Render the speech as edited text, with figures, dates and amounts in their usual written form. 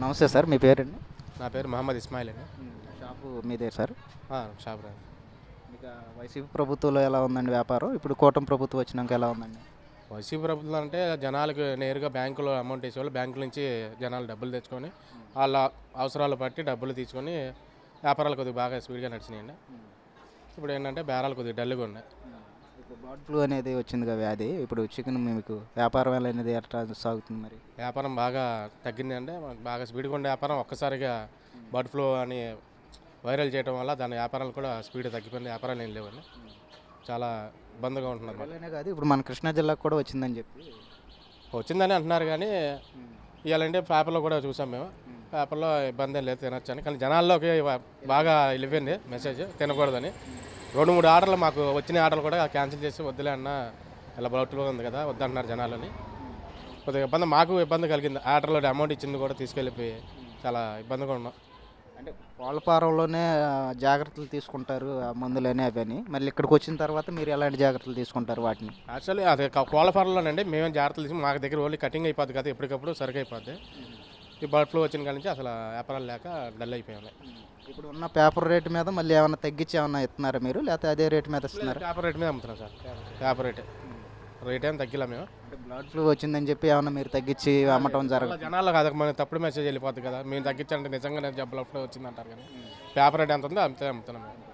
నమస్తే సార్, మీ పేరండి? నా పేరు మహమ్మద్ ఇస్మాయిల్ అండి. షాపు మీదే సార్? షాప్ రా. ఇక వైసీపీ ప్రభుత్వంలో ఎలా ఉందండి వ్యాపారం? ఇప్పుడు కూటమి ప్రభుత్వం వచ్చినాక ఎలా ఉందండి? వైసీపీ ప్రభుత్వం అంటే జనాలకు నేరుగా బ్యాంకులో అమౌంట్ వేసేవాళ్ళు, బ్యాంకుల నుంచి జనాలు డబ్బులు తెచ్చుకొని వాళ్ళ అవసరాలు బట్టి డబ్బులు తీసుకొని వ్యాపారాలు కొద్దిగా బాగా స్పీడ్గా నడిచినాయండి. ఇప్పుడు ఏంటంటే బేరాలు కొద్దిగా డల్గా ఉన్నాయి. ఇప్పుడు బర్డ్ ఫ్లూ అనేది వచ్చిందిగా వ్యాధి, ఇప్పుడు చికెన్ మీకు వ్యాపారం ఎలా అనేది ఎట్లా సాగుతుంది మరి? వ్యాపారం బాగా తగ్గింది అంటే బాగా స్పీడ్గా ఉండే వ్యాపారం ఒక్కసారిగా బర్డ్ ఫ్లూ అని వైరల్ చేయడం వల్ల దాని వ్యాపారాలు కూడా స్పీడ్ తగ్గిపోయింది. వ్యాపారాలు ఏం లేవండి, చాలా ఇబ్బందిగా ఉంటున్నారు. అలానే కాదు, ఇప్పుడు మన కృష్ణా జిల్లాకు కూడా వచ్చిందని చెప్పి వచ్చిందని అంటున్నారు కానీ ఇవాళంటే పేపర్లో కూడా చూసాం మేము. పేపర్లో ఇబ్బంది ఏం లేదు, తినొచ్చు అని. కానీ జనాల్లోకి బాగా వెళ్ళిపోయింది మెసేజ్ తినకూడదని. 2-3 ఆర్డర్లు మాకు వచ్చిన ఆర్డర్లు కూడా క్యాన్సిల్ చేసి వద్దులే అన్న, ఇలా బౌట్లో ఉంది కదా వద్దంటున్నారు జనాలని. కొద్దిగా ఇబ్బంది, మాకు ఇబ్బంది కలిగింది. ఆర్డర్లో అమౌంట్ ఇచ్చింది కూడా తీసుకెళ్ళిపోయి చాలా ఇబ్బందిగా ఉన్నాం. అంటే కోళ్ళ ఫారంలోనే జాగ్రత్తలు తీసుకుంటారు ఆ మందులని అవని, మళ్ళీ ఇక్కడికి వచ్చిన తర్వాత మీరు ఎలాంటి జాగ్రత్తలు తీసుకుంటారు వాటిని? యాక్చువల్లీ అది కోళ్ళ ఫారంలోనండి మేమేం జాగ్రత్తలు తీసుకుని మాకు దగ్గర ఓన్లీ కటింగ్ అయిపోద్ది కదా, ఎప్పటికప్పుడు సరుకు అయిపోద్ది. ఈ బర్డ్ ఫ్లూ వచ్చిన కాడి నుంచి అసలు వ్యాపారాలు లేక డల్ అయిపోయాయి. ఇప్పుడు ఉన్న పేపర్ రేటు మీద మళ్ళీ ఏమైనా తగ్గించి ఏమైనా ఇస్తున్నారా మీరు, లేకపోతే అదే రేటు మీద ఇస్తున్నారా? పేపర్ రేట్ మీద అమ్ముతున్నాం సార్. పేపర్ రేట్ ఏం తగ్గిలా మేము. అంటే బర్డ్ ఫ్లూ వచ్చిందని చెప్పి ఏమైనా మీరు తగ్గించి అమ్మటం జరగదు? జనాల్లో కాదు, మనకి తప్పుడు మెసేజ్ వెళ్ళిపోద్ది కదా, మేము తగ్గించాలంటే నిజంగా జబ్బులు అప్పుడే వచ్చింది అంటారు కానీ పేపర్ రేట్ ఎంత ఉందో అంతే అమ్ముతున్నాం మేము.